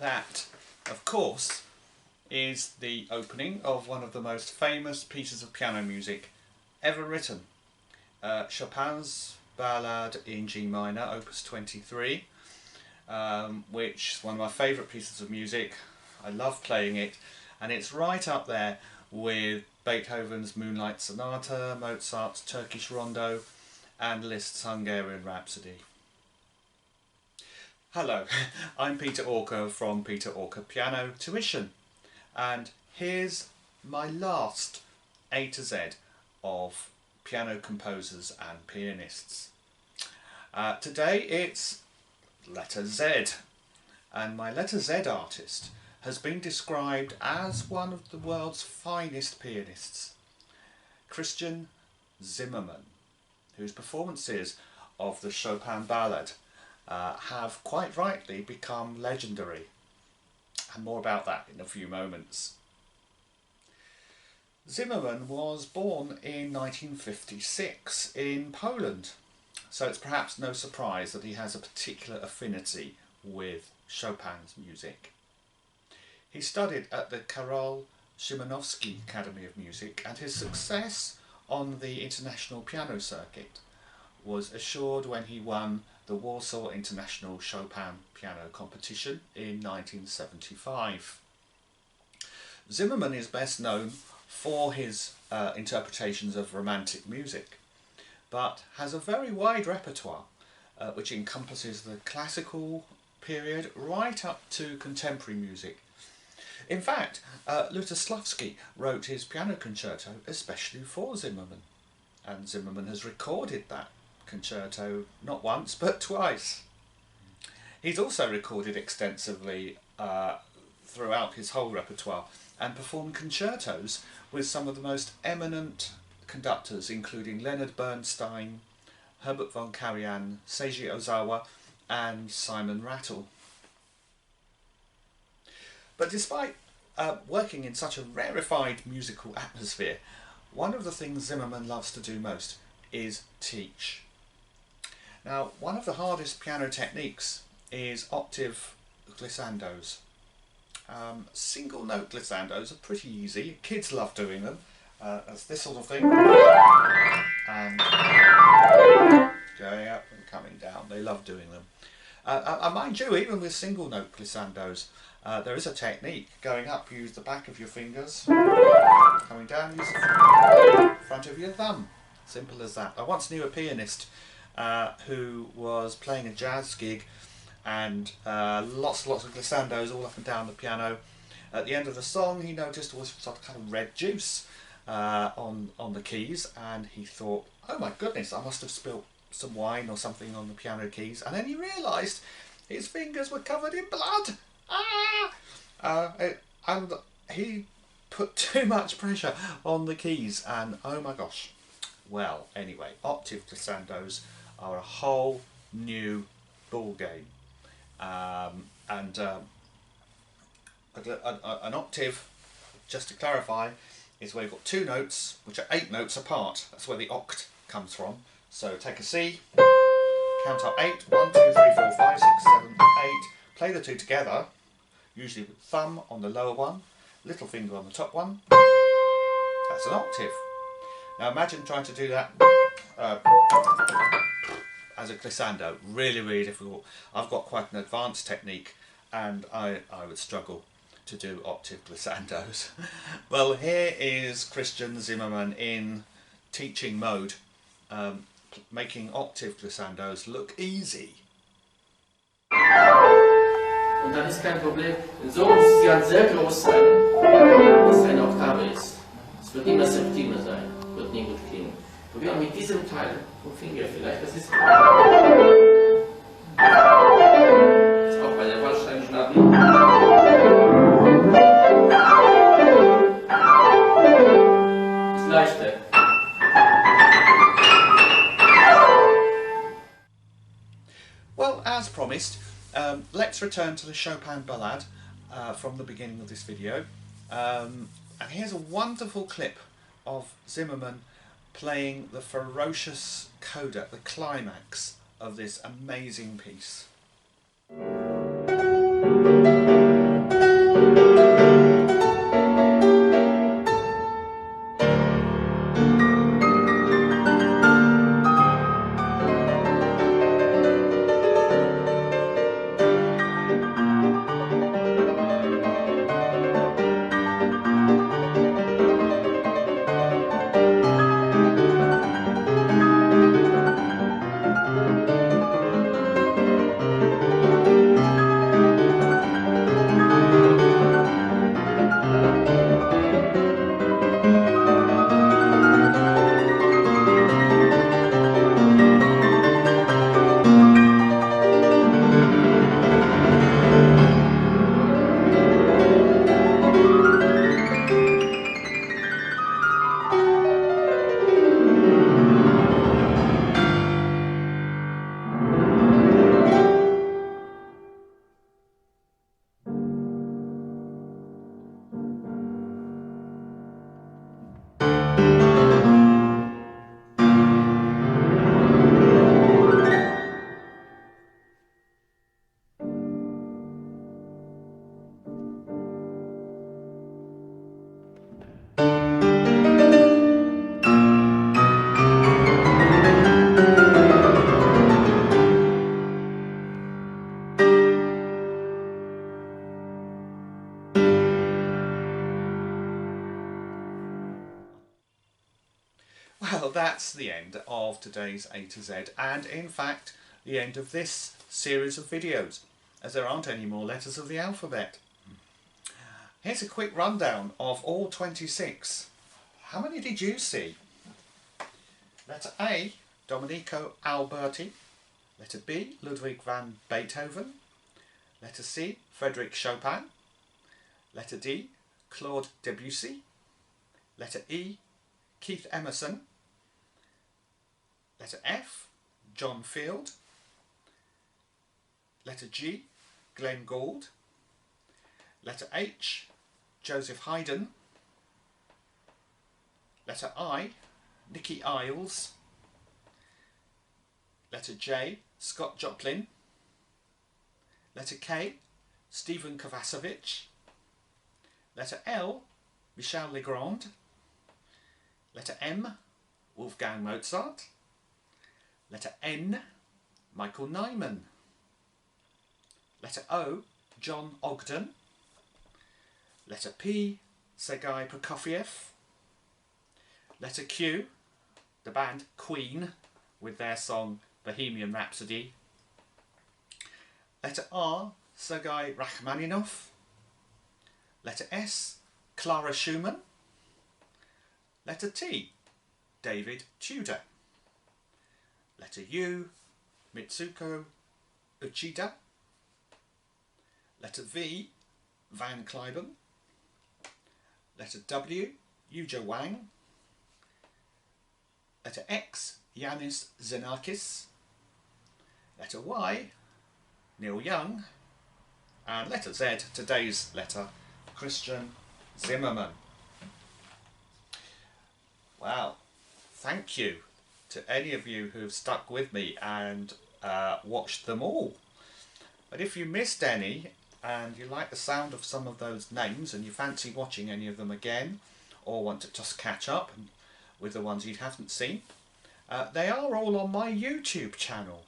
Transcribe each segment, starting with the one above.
That, of course, is the opening of one of the most famous pieces of piano music ever written. Chopin's Ballade in G minor, opus 23, which is one of my favourite pieces of music. I love playing it, and it's right up there with Beethoven's Moonlight Sonata, Mozart's Turkish Rondo, and Liszt's Hungarian Rhapsody. Hello, I'm Peter Orker from Peter Orker Piano Tuition, and here's my last A to Z of piano composers and pianists. Today it's letter Z, and my letter Z artist has been described as one of the world's finest pianists, Krystian Zimerman, whose performances of the Chopin Ballade have quite rightly become legendary, and more about that in a few moments. Zimerman was born in 1956 in Poland, so it's perhaps no surprise that he has a particular affinity with Chopin's music. He studied at the Karol Szymanowski Academy of Music, and his success on the international piano circuit was assured when he won the Warsaw International Chopin Piano Competition in 1975. Zimerman is best known for his interpretations of romantic music, but has a very wide repertoire which encompasses the classical period right up to contemporary music. In fact, Lutosławski wrote his piano concerto especially for Zimerman, and Zimerman has recorded that concerto not once but twice. He's also recorded extensively throughout his whole repertoire and performed concertos with some of the most eminent conductors, including Leonard Bernstein, Herbert von Karajan, Seiji Ozawa and Simon Rattle. But despite working in such a rarefied musical atmosphere, one of the things Zimerman loves to do most is teach. Now, one of the hardest piano techniques is octave glissandos. Single note glissandos are pretty easy. Kids love doing them. It's this sort of thing. And going up and coming down. They love doing them. And mind you, even with single note glissandos, there is a technique. Going up, use the back of your fingers. Coming down, use the front of your thumb. Simple as that. I once knew a pianist who was playing a jazz gig, and lots and lots of glissandos all up and down the piano. At the end of the song, he noticed there was sort of kind of red juice on the keys, and he thought, oh my goodness, I must have spilt some wine or something on the piano keys. And then he realised his fingers were covered in blood. And he put too much pressure on the keys, and oh my gosh. Well, anyway, octave glissandos are a whole new ball game. An octave, just to clarify, is where you've got two notes which are 8 notes apart. That's where the oct comes from. So take a C, count up 8, 1, 2, 3, 4, 5, 6, 7, 8, play the two together, usually with thumb on the lower one, little finger on the top one. That's an octave. Now imagine trying to do that as a glissando. Really, really difficult. I've got quite an advanced technique, and I would struggle to do octave glissandos. Well, here is Krystian Zimerman in teaching mode, making octave glissandos look easy. Und dann ist kein Problem. So muss es ganz sehr groß sein, dass es eine Oktave ist. Es wird immer Septime sein, wird nie gut klingen. Probieren wir mit diesem Teil vom Finger vielleicht. Das ist auch bei der Waldsteinschnappen. Ist leichter. Well, as promised, let's return to the Chopin Ballade from the beginning of this video. And here's a wonderful clip of Zimerman playing the ferocious coda, the climax of this amazing piece. Well, that's the end of today's A to Z, and in fact the end of this series of videos, as there aren't any more letters of the alphabet. Here's a quick rundown of all 26. How many did you see? Letter A, Domenico Alberti. Letter B, Ludwig van Beethoven. Letter C, Frédéric Chopin. Letter D, Claude Debussy. Letter E, Keith Emerson. Letter F, John Field. Letter G, Glenn Gould. Letter H, Joseph Haydn. Letter I, Nicky Isles. Letter J, Scott Joplin. Letter K, Stephen Kovacevic. Letter L, Michel Legrand. Letter M, Wolfgang Mozart. Letter N, Michael Nyman. Letter O, John Ogden. Letter P, Sergei Prokofiev. Letter Q, the band Queen with their song Bohemian Rhapsody. Letter R, Sergei Rachmaninoff. Letter S, Clara Schumann. Letter T, David Tudor. Letter U, Mitsuko Uchida. Letter V, Van Cliburn. Letter W, Yuja Wang. Letter X, Yanis Xenakis. Letter Y, Neil Young. And letter Z, today's letter, Krystian Zimerman. Wow, thank you to any of you who have stuck with me and watched them all. But if you missed any and you like the sound of some of those names and you fancy watching any of them again, or want to just catch up with the ones you haven't seen, they are all on my YouTube channel.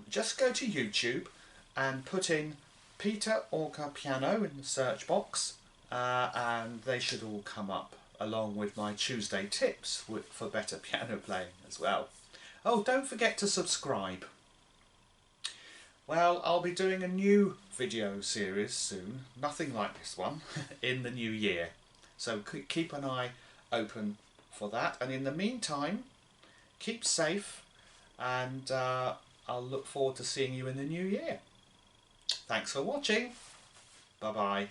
Just go to YouTube and put in Peter Orca Piano in the search box, and they should all come up, along with my Tuesday tips for better piano playing as well. Oh, don't forget to subscribe. Well, I'll be doing a new video series soon, nothing like this one, in the new year. So keep an eye open for that, and in the meantime, keep safe, and I'll look forward to seeing you in the new year. Thanks for watching. Bye bye.